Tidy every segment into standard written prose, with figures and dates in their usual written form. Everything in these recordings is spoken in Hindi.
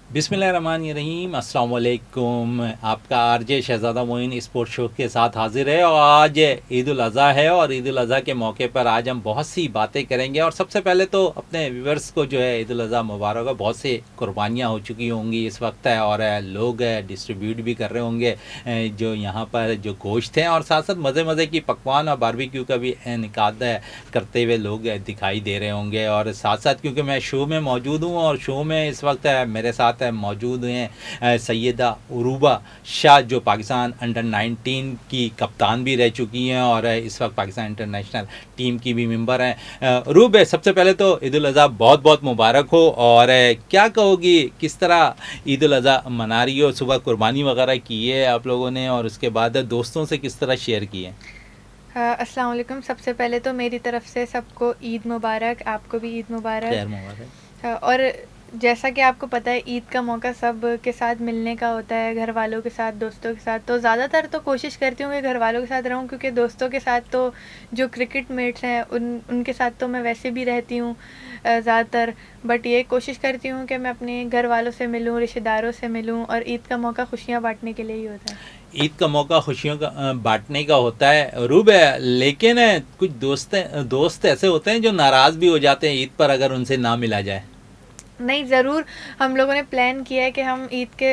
बिस्मिल्लाहिर्रहमानिर्रहीम, अस्सलाम वालेकुम। आपका आरजे शहज़ादा मोइन स्पोर्ट्स शो के साथ हाजिर है। और आज ईद उल अज़हा है और ईद उल अज़हा के मौके पर आज हम बहुत सी बातें करेंगे। और सबसे पहले तो अपने व्यूवर्स को जो है ईद उल अज़हा मुबारक हो। बहुत सी कुर्बानियाँ हो चुकी होंगी इस वक्त है, और लोग डिस्ट्रीब्यूट भी कर रहे होंगे जो यहाँ पर जो गोश्त हैं, और साथ साथ मज़े मज़े की पकवान और बारबेक्यू का भी इनेकाद करते हुए लोग दिखाई दे रहे होंगे। और साथ साथ क्योंकि मैं शो में मौजूद हूँ और शो में इस वक्त मेरे साथ मौजूद हैं सैयदा उरूबा शाह, जो पाकिस्तान अंडर 19 की कप्तान भी रह चुकी हैं और इस वक्त पाकिस्तान इंटरनेशनल टीम की भी मेंबर हैं। उरूब, सबसे पहले तो ईद उल अज़हा बहुत बहुत मुबारक हो। और क्या कहोगी, किस तरह ईद उल अज़हा मना रही हो? सुबह कुर्बानी वगैरह की है आप लोगों ने, और उसके बाद दोस्तों से किस तरह शेयर की है? अस्सलाम वालेकुम। सबसे पहले तो मेरी तरफ से सबको ईद मुबारक, आपको भी ईद मुबारक। खैर मुबारक। और जैसा कि आपको पता है, ईद का मौका सब के साथ मिलने का होता है, घर वालों के साथ, दोस्तों के साथ। तो ज़्यादातर तो कोशिश करती हूँ कि घर वालों के साथ रहूँ, क्योंकि दोस्तों के साथ तो जो क्रिकेट मेट्स हैं उनके साथ तो मैं वैसे भी रहती हूँ ज़्यादातर। बट ये कोशिश करती हूँ कि मैं अपने घर वालों से मिलूँ, रिश्तेदारों से मिलूँ, और ईद का मौका खुशियाँ बांटने के लिए ही होता है। ईद का मौका खुशियों का बांटने का होता है रूब है, लेकिन कुछ दोस्त ऐसे होते हैं जो नाराज़ भी हो जाते हैं ईद पर अगर उनसे ना मिला जाए। नहीं, ज़रूर। हम लोगों ने प्लान किया है कि हम ईद के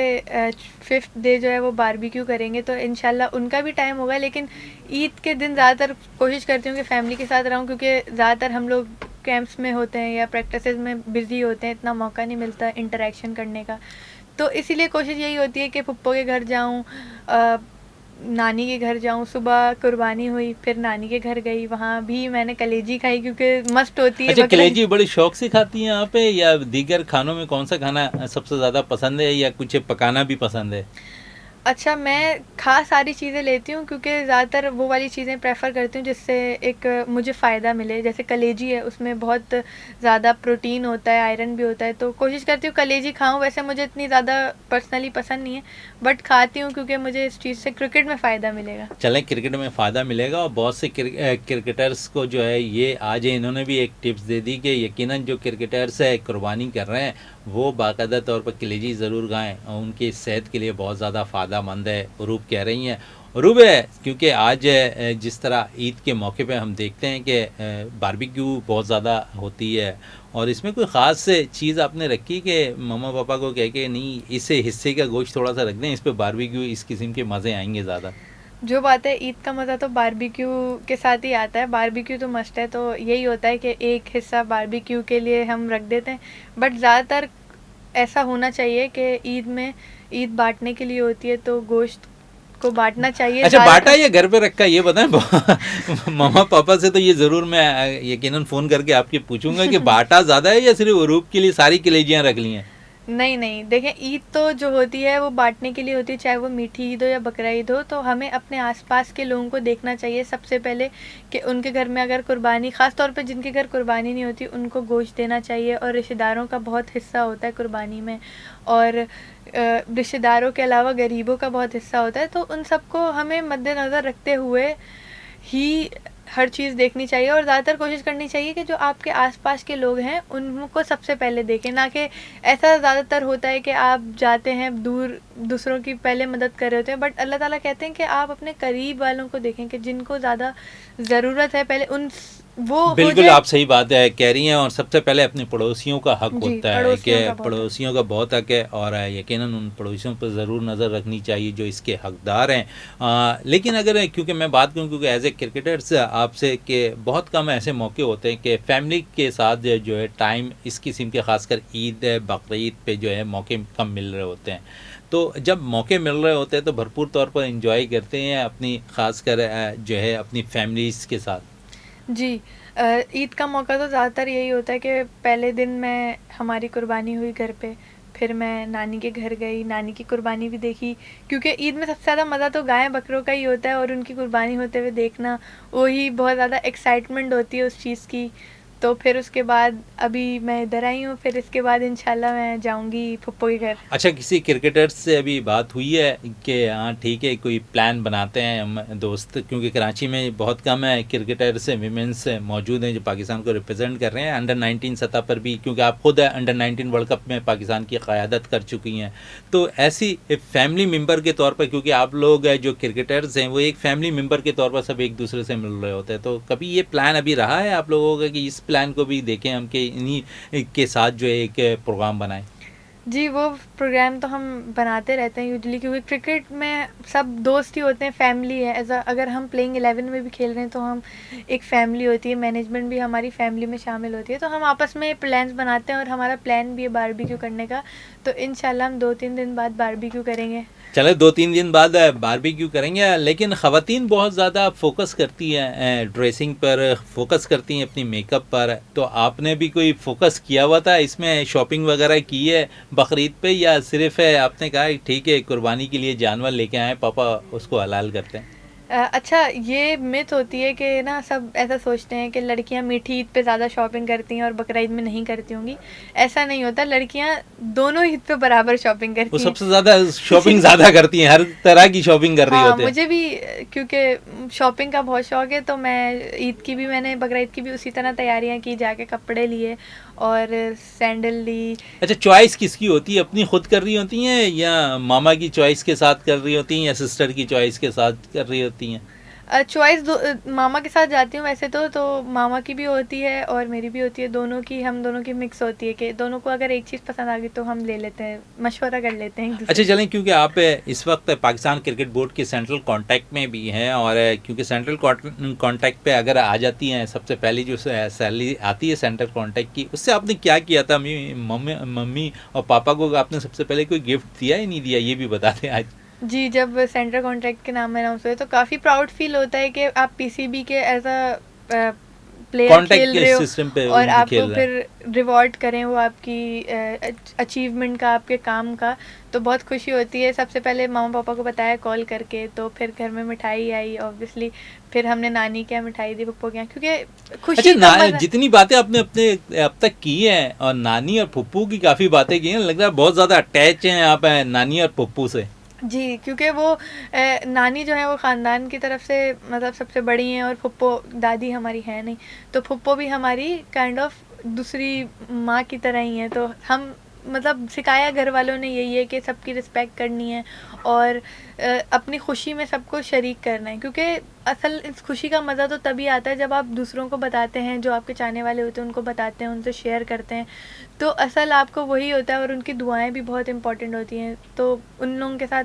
5th डे जो है वो बारबेक्यू करेंगे, तो इंशाल्लाह उनका भी टाइम होगा। लेकिन ईद के दिन ज़्यादातर कोशिश करती हूँ कि फ़ैमिली के साथ रहूँ, क्योंकि ज़्यादातर हम लोग कैंप्स में होते हैं या प्रैक्टिसेस में बिज़ी होते हैं, इतना मौका नहीं मिलता इंटरेक्शन करने का। तो इसीलिए कोशिश यही होती है कि फुप्पो के घर जाऊँ, नानी के घर जाऊँ। सुबह कुर्बानी हुई, फिर नानी के घर गई, वहाँ भी मैंने कलेजी खाई, क्योंकि मस्ट होती है अच्छा, बकरा। कलेजी बड़ी शौक से खाती हैं यहाँ पे, या दीगर खानों में कौन सा खाना सबसे ज़्यादा पसंद है, या कुछ पकाना भी पसंद है? अच्छा, मैं खा सारी चीज़ें लेती हूँ, क्योंकि ज़्यादातर वो वाली चीज़ें प्रेफ़र करती हूँ जिससे एक मुझे फ़ायदा मिले। जैसे कलेजी है, उसमें बहुत ज़्यादा प्रोटीन होता है, आयरन भी होता है, तो कोशिश करती हूँ कलेजी खाऊँ। वैसे मुझे इतनी ज़्यादा पर्सनली पसंद नहीं है, बट खाती हूँ क्योंकि मुझे इस चीज़ से क्रिकेट में फ़ायदा मिलेगा। चलें, क्रिकेट में फ़ायदा मिलेगा। और बहुत से क्रिकेटर्स को जो है ये आज इन्होंने भी एक टिप्स दे दी कि यकीनन जो क्रिकेटर्स है कुर्बानी कर रहे हैं वो बाकायदा तौर पर कलेजी ज़रूर खाएं, और उनकी सेहत के लिए बहुत ज़्यादा फ़ायदा मंद है। रूब कह रही हैं। रूब है, क्योंकि आज जिस तरह ईद के मौके पे हम देखते हैं कि बारबेक्यू बहुत ज़्यादा होती है, और इसमें कोई ख़ास चीज़ आपने रखी कि मम्मा पापा को कह के नहीं, इस हिस्से का गोश्त थोड़ा सा रख दें, इस पे बारबेक्यू इस किस्म के मज़े आएंगे ज़्यादा? जो बात है, ईद का मज़ा तो बारबेक्यू के साथ ही आता है। बारबेक्यू तो मस्ट है, तो यही होता है कि एक हिस्सा बारबेक्यू के लिए हम रख देते हैं। बट ज़्यादातर ऐसा होना चाहिए कि ईद में, ईद बांटने के लिए होती है, तो गोश्त को बांटना चाहिए अच्छा, बाटा ज़्यादा। या घर पे रखा ये बताएं। मामा पापा से तो ये ज़रूर मैं यकीनन फ़ोन करके आपके पूछूंगा कि बाटा ज़्यादा है या सिर्फ रूप के लिए सारी कलेजियाँ रख ली हैं? नहीं, नहीं, देखें, ईद तो जो होती है वो बांटने के लिए होती है, चाहे वो मीठी ईद हो या बकरा ईद हो। तो हमें अपने आसपास के लोगों को देखना चाहिए सबसे पहले, कि उनके घर में अगर कुर्बानी, ख़ास तौर पे जिनके घर कुर्बानी नहीं होती, उनको गोश्त देना चाहिए। और रिश्तेदारों का बहुत हिस्सा होता है कुर्बानी में, और रिश्तेदारों के अलावा गरीबों का बहुत हिस्सा होता है। तो उन सबको हमें मद्देनज़र रखते हुए ही हर चीज़ देखनी चाहिए, और ज़्यादातर कोशिश करनी चाहिए कि जो आपके आसपास के लोग हैं उनको सबसे पहले देखें। ना कि ऐसा ज़्यादातर होता है कि आप जाते हैं दूर, दूसरों की पहले मदद कर रहे होते हैं। बट अल्लाह ताला कहते हैं कि आप अपने करीब वालों को देखें, कि जिनको ज़्यादा ज़रूरत है, पहले उन वो हो बिल्कुल, जाए। आप सही बात है कह रही हैं। और सबसे पहले अपने पड़ोसियों का हक जी, होता है कि पड़ोसियों का बहुत है। पड़ोसियों का बहुत हक है, और यकीनन उन पड़ोसियों पर ज़रूर नज़र रखनी चाहिए जो इसके हकदार हैं। लेकिन अगर क्योंकि मैं बात करूँ, क्योंकि एज ए क्रिकेटर्स आपसे, कि बहुत कम ऐसे मौके होते हैं कि फैमिली के साथ जो है टाइम इस किस्म के, ख़ासकर ईद बकरीद पे जो है मौके कम मिल रहे होते हैं। तो जब मौके मिल रहे होते हैं तो भरपूर तौर पर इंजॉय करते हैं अपनी, ख़ासकर जो है अपनी फैमिलीज़ के साथ। जी। ईद का मौका तो ज़्यादातर यही होता है कि पहले दिन मैं, हमारी कुर्बानी हुई घर पे, फिर मैं नानी के घर गई, नानी की कुर्बानी भी देखी। क्योंकि ईद में सबसे ज़्यादा मज़ा तो गाय बकरों का ही होता है, और उनकी कुर्बानी होते हुए देखना, वही बहुत ज़्यादा एक्साइटमेंट होती है उस चीज़ की। तो फिर उसके बाद अभी मैं इधर आई हूँ, फिर इसके बाद इंशाल्लाह मैं जाऊँगी फुप्पो के घर। अच्छा, किसी क्रिकेटर्स से अभी बात हुई है कि हाँ ठीक है कोई प्लान बनाते हैं हम दोस्त, क्योंकि कराची में बहुत कम है क्रिकेटर्स विमेंस मौजूद हैं जो पाकिस्तान को रिप्रेजेंट कर रहे हैं अंडर 19 सतह पर भी, क्योंकि आप खुद अंडर 19 वर्ल्ड कप में पाकिस्तान की क़यादत कर चुकी हैं। तो ऐसी फैमिली मेम्बर के तौर पर, क्योंकि आप लोग जो क्रिकेटर्स हैं वो एक फैमिली मेम्बर के तौर पर सब एक दूसरे से मिल रहे होते हैं, तो कभी ये प्लान अभी रहा है आप लोगों का कि इस प्लान को भी देखें हम कि इन्हीं के साथ जो है एक प्रोग्राम बनाएं? जी, वो प्रोग्राम तो हम बनाते रहते हैं यूजुअली, क्योंकि क्रिकेट में सब दोस्त ही होते हैं, फैमिली है। अगर हम प्लेइंग 11 में भी खेल रहे हैं तो हम एक फैमिली होती है, मैनेजमेंट भी हमारी फैमिली में शामिल होती है, तो हम आपस में प्लान्स बनाते हैं और हमारा प्लान भी है बारबेक्यू करने का। तो इंशाल्लाह हम 2-3 दिन बाद बारबेक्यू करेंगे। चले 2-3 दिन बाद बारबेक्यू करेंगे, लेकिन ख़वातीन बहुत ज़्यादा फोकस करती हैं ड्रेसिंग पर, फोकस करती हैं अपनी मेकअप पर, तो आपने भी कोई फोकस किया हुआ था इसमें, शॉपिंग वगैरह की है बकरीद पे, या सिर्फ है आपने कहा ठीक है कुर्बानी के लिए जानवर लेके आए पापा उसको हलाल करते हैं? अच्छा, ये मिथ होती है कि ना सब ऐसा सोचते हैं कि लड़कियां मीठी ईद पे ज़्यादा शॉपिंग करती हैं और बकरा ईद में नहीं करती होंगी। ऐसा नहीं होता, लड़कियां दोनों ईद पे बराबर शॉपिंग वो करती हैं। सबसे ज़्यादा शॉपिंग ज़्यादा करती हैं, हर तरह की शॉपिंग कर रही हाँ, होते हैं। मुझे भी क्योंकि शॉपिंग का बहुत शौक है, तो मैं ईद की भी, मैंने बकरा ईद की भी उसी तरह तैयारियां की, जाके कपड़े लिए और सैंडल ली। अच्छा, चॉइस किसकी होती है, अपनी खुद कर रही होती हैं या मामा की चॉइस के साथ कर रही होती हैं या सिस्टर की चॉइस के साथ कर रही होती हैं? चॉइस मामा के साथ जाती हूँ वैसे तो मामा की भी होती है और मेरी भी होती है, दोनों की, हम दोनों की मिक्स होती है कि दोनों को अगर एक चीज़ पसंद आ गई तो हम ले लेते हैं, मशवरा कर लेते हैं एक दूसरे अच्छा से। चलें, क्योंकि आप इस वक्त पाकिस्तान क्रिकेट बोर्ड के सेंट्रल कांटेक्ट में भी हैं, और क्योंकि सेंट्रल कांटेक्ट पे अगर आ जाती हैं, सबसे पहली जो सैलरी आती है सेंट्रल कांटेक्ट की, उससे आपने क्या किया था? मम्मी और पापा को आपने सबसे पहले कोई गिफ्ट दिया या नहीं दिया, ये भी बता दें आज। जी, जब सेंट्रल कॉन्ट्रैक्ट के नाम अनाउंस हुए तो काफ़ी प्राउड फील होता है कि आप पीसीबी के एज अ प्लेयर कांटेक्ट खेल के रहे हो सिस्टम पे और उनकी आपको खेल रहे हैं। फिर रिवॉर्ड करें वो आपकी अचीवमेंट का, आपके काम का, तो बहुत खुशी होती है। सबसे पहले मामा पापा को बताया कॉल करके, तो फिर घर में मिठाई आई ऑब्वियसली, फिर हमने नानी के यहाँ मिठाई दी, पप्पो के यहाँ, क्योंकि खुशी अच्छा, का मज़ा। जितनी बातें आपने अपने अब तक की हैं, और नानी और पप्पू की काफ़ी बातें की हैं, लग रहा है बहुत ज़्यादा अटैच हैं आप नानी और पप्पू से। जी, क्योंकि वो नानी जो है वो ख़ानदान की तरफ से मतलब सबसे बड़ी हैं और फुप्पो दादी हमारी है नहीं, तो फुप्पो भी हमारी काइंड ऑफ दूसरी माँ की तरह ही हैं। तो हम मतलब सिखाया घर वालों ने यही है कि सबकी रिस्पेक्ट करनी है और अपनी खुशी में सबको शरीक करना है, क्योंकि असल इस खुशी का मज़ा तो तभी आता है जब आप दूसरों को बताते हैं, जो आपके चाहने वाले होते हैं उनको बताते हैं, उनसे शेयर करते हैं, तो असल आपको वही होता है। और उनकी दुआएं भी बहुत इम्पोर्टेंट होती हैं, तो उन लोगों के साथ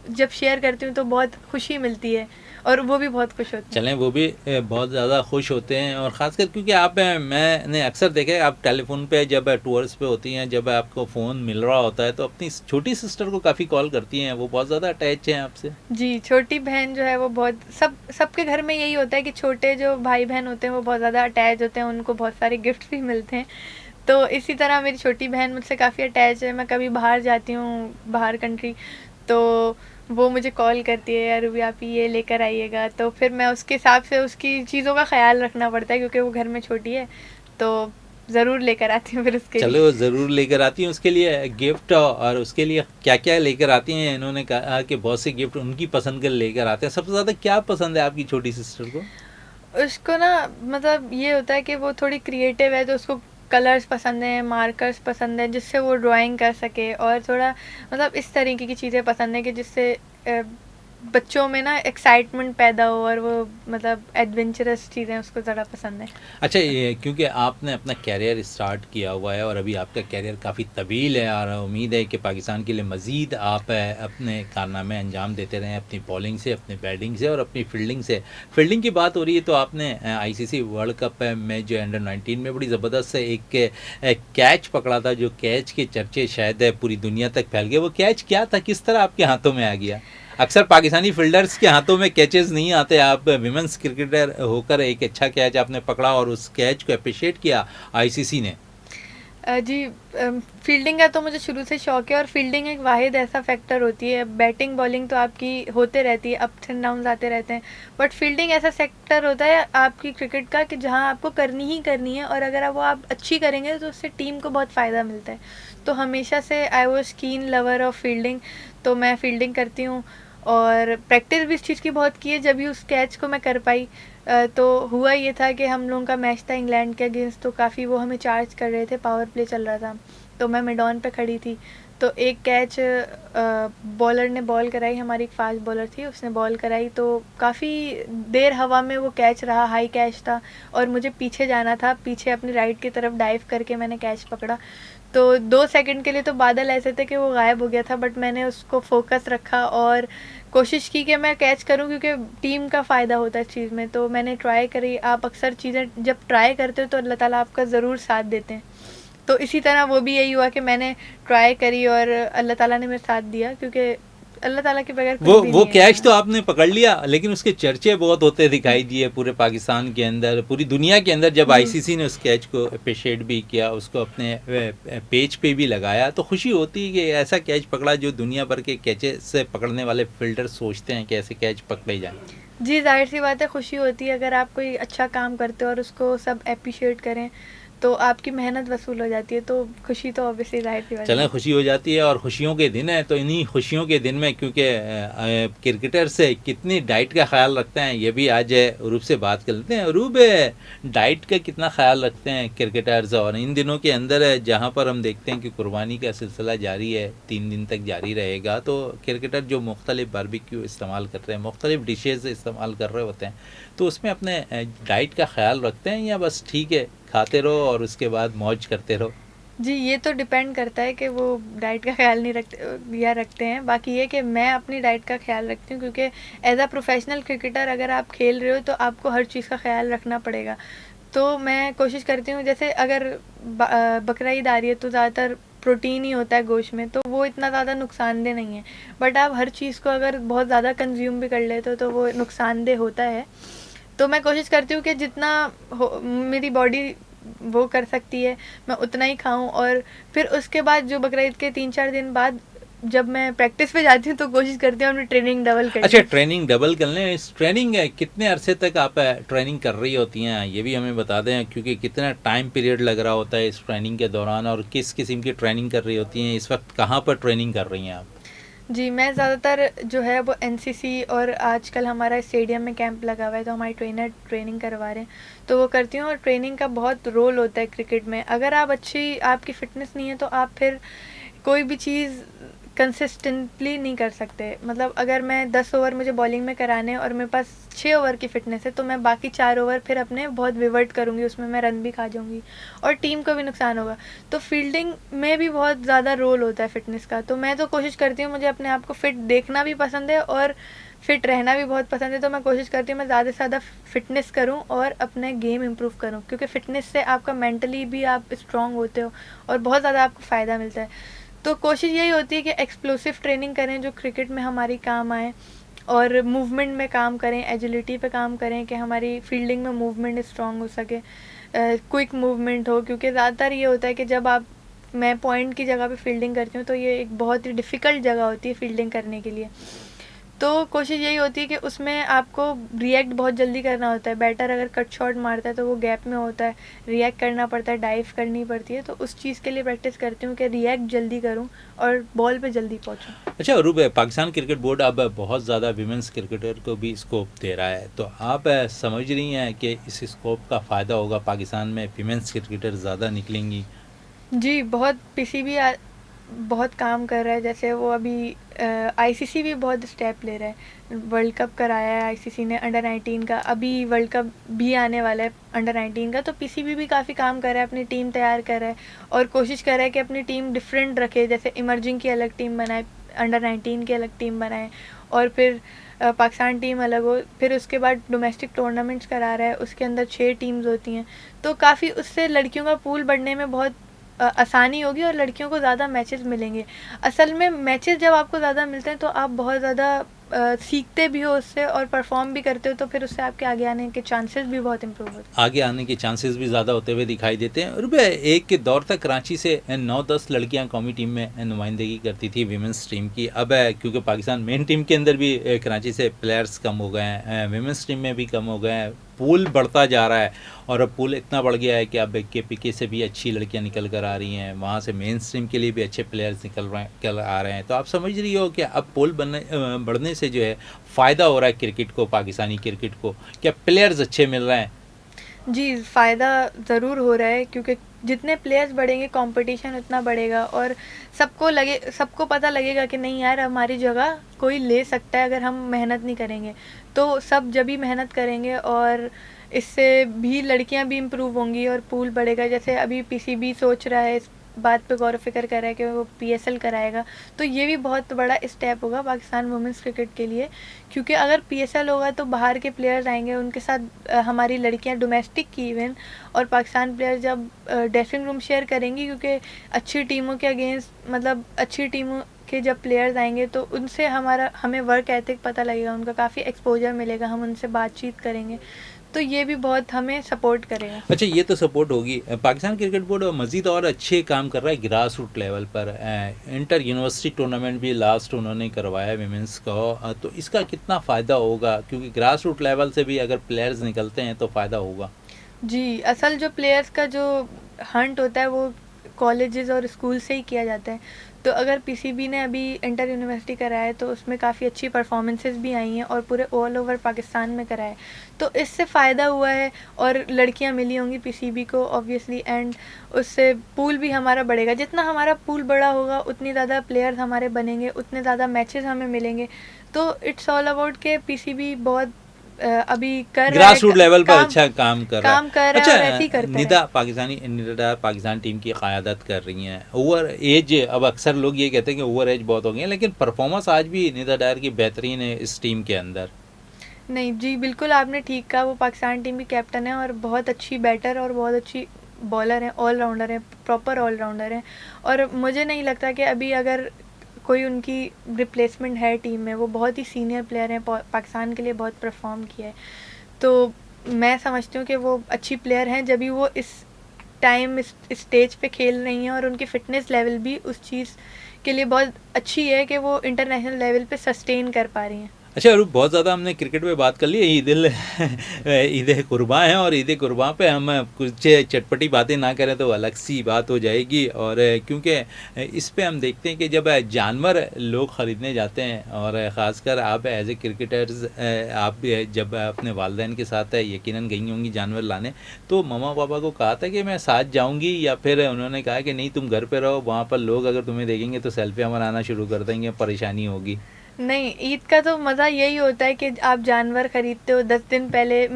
जब शेयर करती हूँ तो बहुत खुशी मिलती है और वो भी बहुत खुश होते हैं। चलें, वो भी बहुत ज़्यादा खुश होते हैं, और ख़ासकर क्योंकि आप मैंने अक्सर देखा है आप टेलीफोन पे जब टूर्स पे होती हैं, जब आपको फ़ोन मिल रहा होता है तो अपनी छोटी सिस्टर को काफ़ी कॉल करती हैं, वो बहुत ज़्यादा अटैच हैं आपसे। जी, छोटी बहन जो है वो बहुत, सबके घर में यही होता है कि छोटे जो भाई बहन होते हैं वो बहुत ज़्यादा अटैच होते हैं, उनको बहुत सारे गिफ्ट भी मिलते हैं। तो इसी तरह मेरी छोटी बहन मुझसे काफ़ी अटैच है। मैं कभी बाहर जाती हूँ, बाहर कंट्री, तो वो मुझे कॉल करती है, यार भी आप ये लेकर आइएगा, तो फिर मैं उसके हिसाब से उसकी चीज़ों का ख्याल रखना पड़ता है, क्योंकि वो घर में छोटी है, तो ज़रूर लेकर आती हूँ फिर उसके लिए। चलो, ज़रूर लेकर आती हैं उसके लिए गिफ्ट, और उसके लिए क्या क्या लेकर आती हैं? इन्होंने कहा कि बहुत से गिफ्ट उनकी पसंद के लेकर आते हैं, सबसे ज़्यादा क्या पसंद है आपकी छोटी सिस्टर को? उसको ना मतलब ये होता है कि वो थोड़ी क्रिएटिव है, तो उसको कलर्स पसंद हैं, मार्कर्स पसंद है जिससे वो ड्राइंग कर सके, और थोड़ा मतलब इस तरीके की चीज़ें पसंद है कि जिससे बच्चों में ना एक्साइटमेंट पैदा हो, और वो मतलब एडवेंचरस चीज़ें उसको ज़्यादा पसंद है। अच्छा, ये क्योंकि आपने अपना कैरियर स्टार्ट किया हुआ है और अभी आपका कैरियर काफ़ी तवील है, और उम्मीद है कि पाकिस्तान के लिए मज़ीद आप अपने कारनामे अंजाम देते रहें, अपनी बॉलिंग से, अपनी बैटिंग से और अपनी फील्डिंग से। फील्डिंग की बात हो रही है तो आपने आईसीसी वर्ल्ड कप में जो अंडर 19 में बड़ी ज़बरदस्त एक कैच पकड़ा था, जो कैच के चर्चे शायद पूरी दुनिया तक फैल गए। वो कैच क्या था, किस तरह आपके हाथों में आ गया? अक्सर पाकिस्तानी फील्डर्स के हाथों में कैचेस नहीं आते, आप विमेंस क्रिकेटर होकर एक अच्छा कैच आपने पकड़ा और उस कैच को अप्रिशिएट किया आईसीसी ने। जी, फील्डिंग का तो मुझे शुरू से शौक है और फील्डिंग एक वाहिद ऐसा फैक्टर होती है, बैटिंग बॉलिंग तो आपकी होते रहती है, अप्स एंड डाउन्स आते रहते हैं, बट फील्डिंग ऐसा सेक्टर होता है आपकी क्रिकेट का कि जहां आपको करनी ही करनी है, और अगर वो आप अच्छी करेंगे तो उससे टीम को बहुत फ़ायदा मिलता है। तो हमेशा से आई वॉज कीन लवर ऑफ फील्डिंग, तो मैं फील्डिंग करती हूँ और प्रैक्टिस भी इस चीज़ की बहुत की है, जब भी उस कैच को मैं कर पाई। तो हुआ ये था कि हम लोगों का मैच था इंग्लैंड के अगेंस्ट, तो काफ़ी वो हमें चार्ज कर रहे थे, पावर प्ले चल रहा था, तो मैं मिड ऑन पे खड़ी थी। तो एक कैच बॉलर ने बॉल कराई, हमारी एक फास्ट बॉलर थी, उसने बॉल कराई, तो काफ़ी देर हवा में वो कैच रहा, हाई कैच था और मुझे पीछे जाना था, पीछे अपनी राइट की तरफ डाइव करके मैंने कैच पकड़ा। तो 2 सेकंड के लिए तो बादल ऐसे थे कि वो गायब हो गया था, बट मैंने उसको फोकस रखा और कोशिश की कि मैं कैच करूं, क्योंकि टीम का फ़ायदा होता है इस चीज़ में। तो मैंने ट्राई करी, आप अक्सर चीज़ें जब ट्राई करते हो तो अल्लाह ताला आपका ज़रूर साथ देते हैं। तो इसी तरह वो भी यही हुआ कि मैंने ट्राई करी और अल्लाह ताला ने मेरा साथ दिया, क्योंकि अल्लाह ताला के बगैर कुछ भी वो नहीं है कैच तो यहाँ। आपने पकड़ लिया, लेकिन उसके चर्चे बहुत होते दिखाई दिए पूरे पाकिस्तान के अंदर, पूरी दुनिया के अंदर। जब जी आईसीसी ने उस कैच को अप्रिशिएट भी किया, उसको अपने पेज पे भी लगाया, तो खुशी होती है कि ऐसा कैच पकड़ा जो दुनिया भर के कैचेस से पकड़ने वाले फील्डर सोचते हैं कि ऐसे कैच पकड़े जाएं। जी, ज़ाहिर सी बात है, खुशी होती है अगर आप कोई अच्छा काम करते हो और उसको सब एप्रिशिएट करें, तो आपकी मेहनत वसूल हो जाती है, तो खुशी तो ऑब्वियसली ज़ाहिर सी बात चलें, है। खुशी हो जाती है और खुशियों के दिन है, तो इन्हीं खुशियों के दिन में क्योंकि क्रिकेटर से कितनी डाइट का ख्याल रखते हैं, ये भी आज अरूब से बात कर लेते हैं। अरूब, डाइट का कितना ख्याल रखते हैं क्रिकेटर्स, और इन दिनों के अंदर जहाँ पर हम देखते हैं कि कुर्बानी का सिलसिला जारी है, 3 दिन तक जारी रहेगा, तो क्रिकेटर जो मुख्तलिफ बारबेक्यू इस्तेमाल कर रहे हैं, मुख्तलिफ डिशेज़ इस्तेमाल कर रहे होते हैं, तो उसमें अपने डाइट का ख्याल रखते हैं या बस ठीक है खाते रहो और उसके बाद मौज करते रहो? जी, ये तो डिपेंड करता है कि वो डाइट का ख़्याल नहीं रखते या रखते हैं। बाकी ये कि मैं अपनी डाइट का ख़्याल रखती हूँ, क्योंकि एज़ अ प्रोफ़ेशनल क्रिकेटर अगर आप खेल रहे हो तो आपको हर चीज़ का ख़्याल रखना पड़ेगा। तो मैं कोशिश करती हूँ, जैसे अगर बकरा ईद आ रही है तो ज़्यादातर प्रोटीन ही होता है गोश्त में, तो वो इतना ज़्यादा नुकसानदेह नहीं है। बट आप हर चीज़ को अगर बहुत ज़्यादा कंज़्यूम भी कर लेते हो तो वो नुकसानदेह होता है। तो मैं कोशिश करती हूँ कि जितना हो मेरी बॉडी वो कर सकती है, मैं उतना ही खाऊँ, और फिर उसके बाद जो बकरा ईद के 3-4 दिन बाद जब मैं प्रैक्टिस पे जाती हूँ तो कोशिश करती हूँ अपनी ट्रेनिंग डबल कर अच्छा, लूँ। ट्रेनिंग डबल कर लें। इस ट्रेनिंग कितने अरसे तक आप ट्रेनिंग कर रही होती हैं, ये भी हमें बता दें, क्योंकि कितना टाइम पीरियड लग रहा होता है इस ट्रेनिंग के दौरान, और किस किस्म की ट्रेनिंग कर रही होती हैं इस वक्त, कहाँ पर ट्रेनिंग कर रही हैं आप? जी, मैं ज़्यादातर जो है वो एनसीसी, और आजकल हमारा स्टेडियम में कैंप लगा हुआ है तो हमारी ट्रेनर ट्रेनिंग करवा रहे हैं, तो वो करती हूँ। और ट्रेनिंग का बहुत रोल होता है क्रिकेट में, अगर आप अच्छी आपकी फ़िटनेस नहीं है तो आप फिर कोई भी चीज़ कंसिस्टेंटली नहीं कर सकते। मतलब अगर मैं 10 ओवर मुझे बॉलिंग में कराने हैं और मेरे पास 6 ओवर की फ़िटनेस है, तो मैं बाकी 4 ओवर फिर अपने बहुत विवर्ट करूँगी, उसमें मैं रन भी खा जाऊँगी और टीम को भी नुकसान होगा। तो फील्डिंग में भी बहुत ज़्यादा रोल होता है फ़िटनेस का, तो मैं तो कोशिश करती हूँ, मुझे अपने आप को फ़िट देखना भी पसंद है और फ़िट रहना भी बहुत पसंद है, तो मैं कोशिश करती हूँ मैं ज़्यादा से ज़्यादा फ़िटनेस करूँ और अपने गेम इम्प्रूव करूँ, क्योंकि फ़िटनेस से आपका मेंटली भी आप स्ट्रॉन्ग होते हो और बहुत ज़्यादा आपको फ़ायदा मिलता है। तो कोशिश यही होती है कि एक्सप्लोसिव ट्रेनिंग करें जो क्रिकेट में हमारी काम आए, और मूवमेंट में काम करें, एजिलिटी पे काम करें कि हमारी फील्डिंग में मूवमेंट स्ट्रॉन्ग हो सके, क्विक मूवमेंट हो, क्योंकि ज़्यादातर ये होता है कि जब आप मैं पॉइंट की जगह पे फील्डिंग करती हूँ तो ये एक बहुत ही डिफ़िकल्ट जगह होती है फील्डिंग करने के लिए। तो कोशिश यही होती है कि उसमें आपको रिएक्ट बहुत जल्दी करना होता है। बैटर अगर कट शॉट मारता है तो वो गैप में होता है, रिएक्ट करना पड़ता है, डाइव करनी पड़ती है, तो उस चीज़ के लिए प्रैक्टिस करती हूँ कि रिएक्ट जल्दी करूँ और बॉल पे जल्दी पहुँचूँ। अच्छा अरूब, पाकिस्तान क्रिकेट बोर्ड अब बहुत ज़्यादा विमेंस क्रिकेटर को भी स्कोप दे रहा है, तो आप समझ रही हैं कि इस स्कोप का फ़ायदा होगा, पाकिस्तान में विमेंस क्रिकेटर ज़्यादा निकलेंगी? जी, बहुत पीसीबी बहुत काम कर रहा है, जैसे वो अभी आईसीसी भी बहुत स्टेप ले रहा है। वर्ल्ड कप कराया है आईसीसी ने अंडर 19 का, अभी वर्ल्ड कप भी आने वाला है अंडर 19 का, तो पीसीबी भी काफ़ी काम कर रहा है, अपनी टीम तैयार कर रहा है और कोशिश कर रहा है कि अपनी टीम डिफरेंट रखे, जैसे इमर्जिंग की अलग टीम बनाए, अंडर 19 की अलग टीम बनाए, और फिर पाकिस्तान टीम अलग हो, फिर उसके बाद डोमेस्टिक टूर्नामेंट्स करा रहा है, उसके अंदर 6 टीम्स होती हैं, तो काफ़ी उससे लड़कियों का पूल बढ़ने में बहुत आसानी होगी और लड़कियों को ज़्यादा मैचेस मिलेंगे। असल में मैचेस जब आपको ज़्यादा मिलते हैं तो आप बहुत ज़्यादा सीखते भी हो उससे और परफॉर्म भी करते हो, तो फिर उससे आपके आगे आने के चांसेस भी बहुत इम्प्रूव होते हैं। आगे आने के चांसेस भी ज़्यादा होते हुए दिखाई देते हैं। और भाई एक के दौर तक कराची से 9-10 लड़कियां कौमी टीम में नुमाइंदगी करती थी विमेंस टीम की। अब क्योंकि पाकिस्तान मेन टीम के अंदर भी कराची से प्लेयर्स कम हो गए हैं, विमेंस टीम में भी कम हो गए हैं, पूल बढ़ता जा रहा है और अब पूल इतना बढ़ गया है कि अब KPK से भी अच्छी लड़कियां निकल कर आ रही हैं, वहाँ से मेन स्ट्रीम के लिए भी अच्छे प्लेयर्स निकल आ रहे हैं। तो आप समझ रही हो कि अब पूल बढ़ने से जो है फ़ायदा हो रहा है क्रिकेट को, पाकिस्तानी क्रिकेट को, क्या प्लेयर्स अच्छे मिल रहे हैं? जी, फ़ायदा ज़रूर हो रहा है क्योंकि जितने प्लेयर्स बढ़ेंगे कंपटीशन उतना बढ़ेगा और सबको पता लगेगा कि नहीं यार, हमारी जगह कोई ले सकता है अगर हम मेहनत नहीं करेंगे। तो सब जब भी मेहनत करेंगे और इससे भी लड़कियां भी इम्प्रूव होंगी और पूल बढ़ेगा। जैसे अभी PCB सोच रहा है, इस बात पे गौर फ़िक्र कर रहा है कि वो PSL कराएगा, तो ये भी बहुत बड़ा स्टेप होगा पाकिस्तान वुमेंस क्रिकेट के लिए, क्योंकि अगर PSL होगा तो बाहर के प्लेयर्स आएंगे, उनके साथ हमारी लड़कियां डोमेस्टिक की इवन और पाकिस्तान प्लेयर जब ड्रेसिंग रूम शेयर करेंगी, क्योंकि अच्छी टीमों के अगेंस्ट, मतलब अच्छी टीमों के जब प्लेयर्स आएंगे तो उनसे हमें वर्क एथिक पता लगेगा, उनका काफ़ी एक्सपोजर मिलेगा, हम उनसे बातचीत करेंगे, तो ये भी बहुत हमें सपोर्ट करेगा। अच्छा, ये तो सपोर्ट होगी। पाकिस्तान क्रिकेट बोर्ड मज़ीद और अच्छे काम कर रहा है ग्रास रूट लेवल पर। इंटर यूनिवर्सिटी टूर्नामेंट भी लास्ट उन्होंने करवाया विमेंस का, तो इसका कितना फ़ायदा होगा? क्योंकि ग्रास रूट लेवल से भी अगर प्लेयर्स निकलते हैं तो फ़ायदा होगा। जी, असल जो प्लेयर्स का जो हंट होता है वो कॉलेजेस और स्कूल से ही किया जाता है। तो अगर PCB ने अभी इंटर यूनिवर्सिटी कराया है तो उसमें काफ़ी अच्छी परफॉर्मेंसेस भी आई हैं और पूरे ऑल ओवर पाकिस्तान में कराया है, तो इससे फ़ायदा हुआ है और लड़कियां मिली होंगी PCB को ऑब्वियसली, एंड उससे पूल भी हमारा बढ़ेगा। जितना हमारा पूल बड़ा होगा उतनी ज़्यादा प्लेयर्स हमारे बनेंगे, उतने ज़्यादा मैचेस हमें मिलेंगे। तो इट्स ऑल अबाउट के PCB बहुत अभी कर रहा ग्रास है, रूट लेवल पर अच्छा काम कर रहा है। और ऐसे ही अच्छा, करता निदा पाकिस्तान टीम की क़यादत कर रही हैं। ओवर एज, अब अक्सर लोग ये कहते हैं कि ओवर एज बहुत हो गई है, लेकिन परफॉर्मेंस आज भी निदा डायर की बेहतरीन है इस टीम के अंदर। नहीं जी, बिल्कुल आपने ठीक कहा, वो पाकिस्तान टीम की कैप्टन है और बहुत अच्छी बैटर और बहुत अच्छी बॉलर हैं, ऑलराउंडर हैं, प्रॉपर ऑलराउंडर हैं। और मुझे नहीं लगता कि अभी अगर कोई उनकी रिप्लेसमेंट है टीम में, वो बहुत ही सीनियर प्लेयर हैं, पाकिस्तान के लिए बहुत परफॉर्म किया है। तो मैं समझती हूँ कि वो अच्छी प्लेयर हैं, जब भी वो इस टाइम इस स्टेज पे खेल रही हैं और उनकी फ़िटनेस लेवल भी उस चीज़ के लिए बहुत अच्छी है कि वो इंटरनेशनल लेवल पे सस्टेन कर पा रही हैं। अच्छा अरूप, बहुत ज़्यादा हमने क्रिकेट पे बात कर ली। ईद कुर्बाँ है और ईद कुर्बाँ पे हम कुछ चटपटी बातें ना करें तो अलग सी बात हो जाएगी। और क्योंकि इस पे हम देखते हैं कि जब जानवर लोग ख़रीदने जाते हैं और ख़ासकर आप एज ए क्रिकेटर्स, आप जब अपने वालिदैन के साथ यकीनन गई होंगी जानवर लाने, तो मम्मा पापा को कहा था कि मैं साथ जाऊँगी, या फिर उन्होंने कहा कि नहीं तुम घर पर रहो, वहाँ पर लोग अगर तुम्हें देखेंगे तो सेल्फियाँ बनाना शुरू कर देंगे, परेशानी होगी? नहीं, ईद का तो मज़ा यही होता है कि आप जानवर ख़रीदते हो 10 दिन पहले।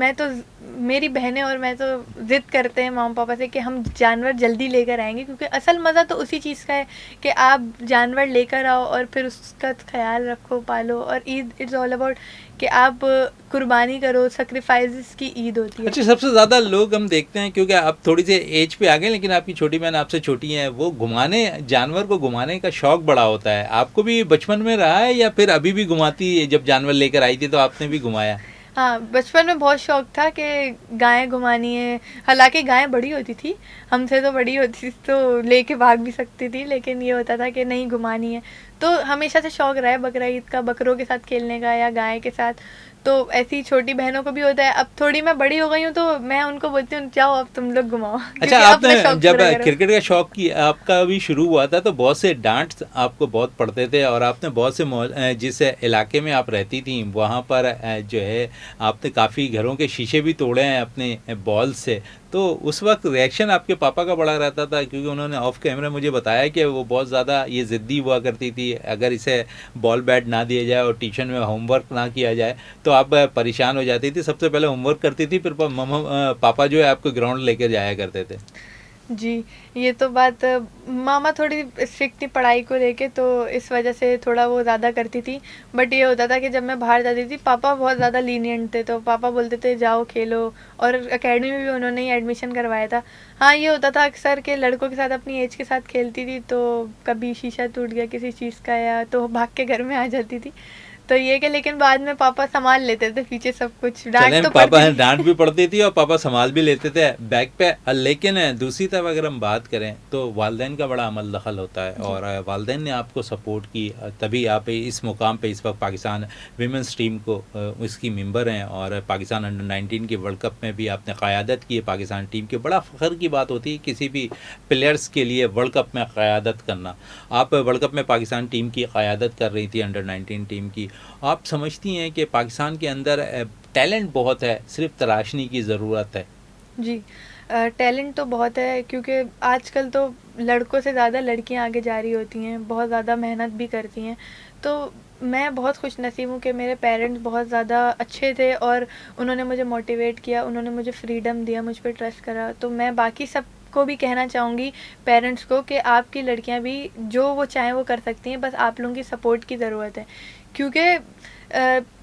मेरी बहनें और मैं तो ज़िद करते हैं मम्मा पापा से कि हम जानवर जल्दी लेकर आएंगे, क्योंकि असल मज़ा तो उसी चीज़ का है कि आप जानवर लेकर आओ और फिर उसका ख्याल रखो, पालो। और ईद इट्स ऑल अबाउट कि आप कुर्बानी करो, सेक्रीफाइसेस की ईद होती है। अच्छा, सबसे ज़्यादा लोग हम देखते हैं, क्योंकि आप थोड़ी सी एज पे आ गए, लेकिन आपकी छोटी बहन आपसे छोटी हैं, वो जानवर को घुमाने का शौक़ बड़ा होता है। आपको भी बचपन में रहा है या फिर अभी भी घुमाती है? जब जानवर लेकर आई थी तो आपने भी घुमाया? हाँ, बचपन में बहुत शौक था कि गायें घुमानी है। हालांकि गायें बड़ी होती थी, हमसे तो बड़ी होती थी, तो लेके भाग भी सकती थी, लेकिन ये होता था कि नहीं, घुमानी है। तो हमेशा से शौक रहा है बकरा ईद का, बकरों के साथ खेलने का या गाय के साथ। तो ऐसी छोटी बहनों को भी होता है। अब थोड़ी मैं बड़ी हो गई हूँ तो मैं उनको बोलती हूँ जाओ अब तुम लोग घुमाओ। अच्छा, आपने जब क्रिकेट का शौक की आपका भी शुरू हुआ था तो बहुत से डांट आपको बहुत पड़ते थे, और आपने बहुत से जिस इलाके में आप रहती थी वहाँ पर जो है आपने काफ़ी घरों के शीशे भी तोड़े हैं अपने बॉल से। तो उस वक्त रिएक्शन आपके पापा का बड़ा रहता था, क्योंकि उन्होंने ऑफ कैमरा मुझे बताया कि वो बहुत ज़्यादा ये ज़िद्दी हुआ करती थी, अगर इसे बॉल बैट ना दिया जाए और ट्यूशन में होमवर्क ना किया जाए तो आप परेशान हो जाती थी। सबसे पहले होमवर्क करती थी, फिर पापा जो है आपको ग्राउंड लेकर जाया करते थे। जी, ये तो बात मामा थोड़ी स्ट्रिक्ट थी पढ़ाई को लेके, तो इस वजह से थोड़ा वो ज़्यादा करती थी। बट ये होता था कि जब मैं बाहर जाती थी, पापा बहुत ज़्यादा लीनिएंट थे, तो पापा बोलते थे जाओ खेलो, और एकेडमी में भी उन्होंने ही एडमिशन करवाया था। हाँ, ये होता था अक्सर कि लड़कों के साथ अपनी एज के साथ खेलती थी, तो कभी शीशा टूट गया किसी चीज़ का या तो भाग के घर में आ जाती थी। तो ये कि लेकिन बाद में पापा सँभाल लेते थे पीछे सब कुछ, डाँट चलें, तो पापा पड़ती हैं थी। डांट भी पड़ती थी और पापा संभाल भी लेते थे बैक पे। लेकिन दूसरी तरफ अगर हम बात करें तो वालदेन का बड़ा अमल दखल होता है, जी, और वालदेन ने आपको सपोर्ट की, तभी आप इस मुकाम पे इस वक्त पाकिस्तान विमेंस टीम को उसकी मेंबर हैं, और पाकिस्तान अंडर 19 के वर्ल्ड कप में भी आपने क़यादत की है पाकिस्तान टीम की। बड़ा फ़ख्र की बात होती है किसी भी प्लेयर्स के लिए वर्ल्ड कप में क़यादत करना। आप वर्ल्ड कप में पाकिस्तान टीम की क़यादत कर रही थी, अंडर 19 टीम की। आप समझती हैं कि पाकिस्तान के अंदर टैलेंट बहुत है, सिर्फ तराशने की ज़रूरत है? जी। टैलेंट तो बहुत है, क्योंकि आजकल तो लड़कों से ज़्यादा लड़कियां आगे जा रही होती हैं, बहुत ज़्यादा मेहनत भी करती हैं। तो मैं बहुत खुशनसीब हूँ कि मेरे पेरेंट्स बहुत ज़्यादा अच्छे थे और उन्होंने मुझे मोटिवेट किया, उन्होंने मुझे फ्रीडम दिया, मुझ पे ट्रस्ट करा। तो मैं बाकी सबको भी कहना चाहूँगी, पेरेंट्स को, कि आपकी लड़कियाँ भी जो वो चाहें वो कर सकती हैं, बस आप लोगों की सपोर्ट की ज़रूरत है। क्योंकि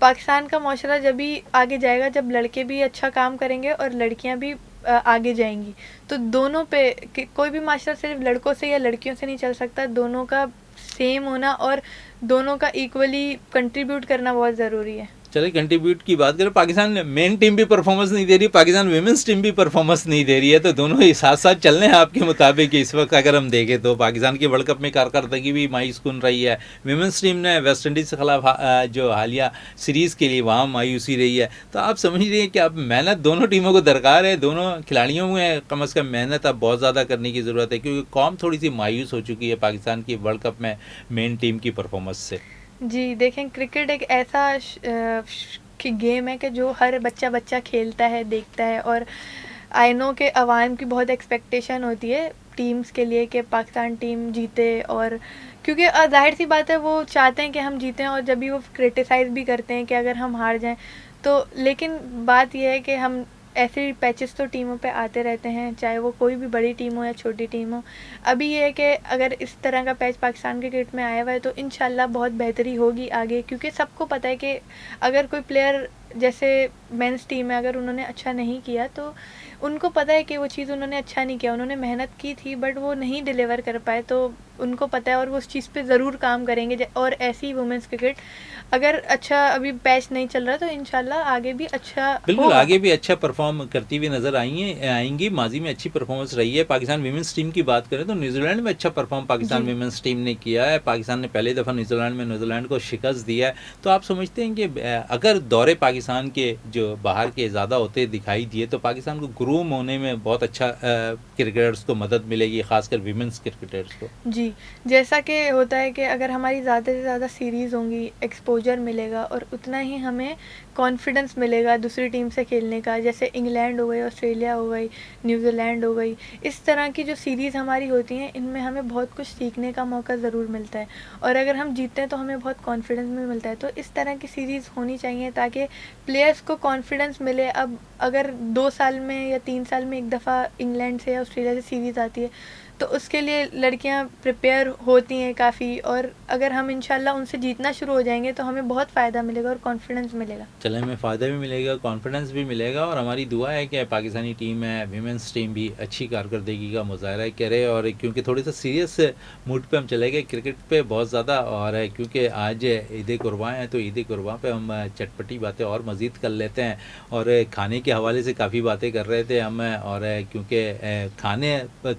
पाकिस्तान का माशरा जब भी आगे जाएगा जब लड़के भी अच्छा काम करेंगे और लड़कियां भी आगे जाएंगी। तो दोनों पे कोई भी माशरा सिर्फ लड़कों से या लड़कियों से नहीं चल सकता, दोनों का सेम होना और दोनों का इक्वली कंट्रीब्यूट करना बहुत ज़रूरी है। चलिए, कंट्रीब्यूट की बात करें, पाकिस्तान मेन टीम भी परफॉर्मेंस नहीं दे रही, पाकिस्तान विमेंस टीम भी परफॉर्मेंस नहीं दे रही है, तो दोनों ही साथ साथ चल रहे हैं आपके मुताबिक। इस वक्त अगर हम देखें तो पाकिस्तान की वर्ल्ड कप में कारकर्दगी भी मायूस कुन रही है। विमेंस टीम ने वेस्ट इंडीज़ के खिलाफ जो हालिया सीरीज़ के लिए वहाँ मायूसी रही है। तो आप समझ रही हैं कि अब मेहनत दोनों टीमों को दरकार है, दोनों खिलाड़ियों में कम अज़ कम मेहनत अब बहुत ज़्यादा करने की ज़रूरत है, क्योंकि कौम थोड़ी सी मायूस हो चुकी है पाकिस्तान की वर्ल्ड कप में मेन टीम की परफॉर्मेंस से। जी, देखें, क्रिकेट एक ऐसा कि गेम है कि जो हर बच्चा बच्चा खेलता है, देखता है, और आई नो कि अवाम की बहुत एक्सपेक्टेशन होती है टीम्स के लिए कि पाकिस्तान टीम जीते, और क्योंकि ज़ाहिर सी बात है वो चाहते हैं कि हम जीतें, और जब भी वो क्रिटिसाइज़ भी करते हैं कि अगर हम हार जाएं तो। लेकिन बात यह है कि हम ऐसे पैचेस तो टीमों पे आते रहते हैं, चाहे वो कोई भी बड़ी टीम हो या छोटी टीम हो। अभी ये है कि अगर इस तरह का पैच पाकिस्तान क्रिकेट में आया हुआ है तो इंशाल्लाह बहुत बेहतरी होगी आगे, क्योंकि सबको पता है कि अगर कोई प्लेयर जैसे मेंस टीम है, अगर उन्होंने अच्छा नहीं किया तो उनको पता है कि वो चीज़ उन्होंने अच्छा नहीं किया, उन्होंने मेहनत की थी बट वो नहीं डिलीवर कर पाए, तो उनको पता है और वो उस चीज़ पे ज़रूर काम करेंगे। और ऐसी वुमेंस क्रिकेट अगर अच्छा अभी पैच नहीं चल रहा तो इंशाल्लाह आगे भी अच्छा बिल्कुल, होगा। आगे भी अच्छा परफॉर्म करती हुई नज़र आएंगी। माजी में अच्छी परफॉर्मेंस रही है। पाकिस्तान विमेंस टीम की बात करें तो न्यूजीलैंड में अच्छा परफॉर्म पाकिस्तान जी, विमेंस टीम ने किया है। पाकिस्तान ने पहली दफ़ा न्यूजीलैंड को शिकस्त दिया है। तो आप समझते हैं कि अगर दौरे पाकिस्तान के जो बाहर के ज़्यादा होते दिखाई दिए तो पाकिस्तान को ग्रूम होने में बहुत अच्छा क्रिकेटर्स को मदद मिलेगी, ख़ासकर विमेंस क्रिकेटर्स को। जी। जैसा कि होता है कि अगर हमारी ज़्यादा से ज़्यादा सीरीज़ होंगी, एक्सपोज़र मिलेगा और उतना ही हमें कॉन्फिडेंस मिलेगा दूसरी टीम से खेलने का। जैसे इंग्लैंड हो गई, ऑस्ट्रेलिया हो गई, न्यूज़ीलैंड हो गई, इस तरह की जो सीरीज़ हमारी होती हैं इनमें हमें बहुत कुछ सीखने का मौका ज़रूर मिलता है, और अगर हम जीतते हैं तो हमें बहुत कॉन्फिडेंस भी मिलता है। तो इस तरह की सीरीज़ होनी चाहिए ताकि प्लेयर्स को कॉन्फिडेंस मिले। अब अगर 2 साल में या 3 साल में एक दफ़ा इंग्लैंड से या ऑस्ट्रेलिया से सीरीज़ आती है तो उसके लिए लड़कियां प्रिपेयर होती हैं काफ़ी, और अगर हम इंशाल्लाह उनसे जीतना शुरू हो जाएंगे तो हमें बहुत फ़ायदा मिलेगा और कॉन्फिडेंस मिलेगा। चले, हमें फ़ायदा भी मिलेगा, कॉन्फिडेंस भी मिलेगा, और हमारी दुआ है कि पाकिस्तानी टीम है विमेंस टीम भी अच्छी कारकर्दगी का मुजाहरा करे। और क्योंकि थोड़ी सा सीरियस मूड पे हम चले गए क्रिकेट पे बहुत ज़्यादा, और क्योंकि आज ईद कुर्बान है तो ईद कुर्बान पे हम चटपटी बातें और मज़ीद कर लेते हैं। और खाने के हवाले से काफ़ी बातें कर रहे थे हम, और क्योंकि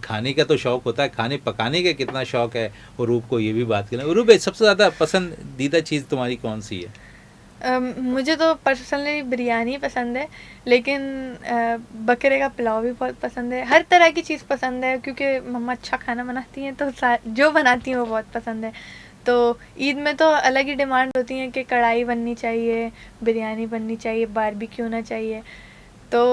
खाने का तो शौक़ होता है, खाने पकाने का कितना शौक़ है उरूब को, ये भी बात करें। उरूब, सबसे ज़्यादा पसंदीदा चीज़ तुम्हारी कौन सी है? मुझे तो पर्सनली बिरयानी पसंद है, लेकिन बकरे का पुलाव भी बहुत पसंद है। हर तरह की चीज़ पसंद है क्योंकि मम्मा अच्छा खाना बनाती हैं, तो जो बनाती हैं वो बहुत पसंद है। तो ईद में तो अलग ही डिमांड होती है कि कढ़ाई बननी चाहिए, बिरयानी बननी चाहिए, बारबेक्यू होना चाहिए। तो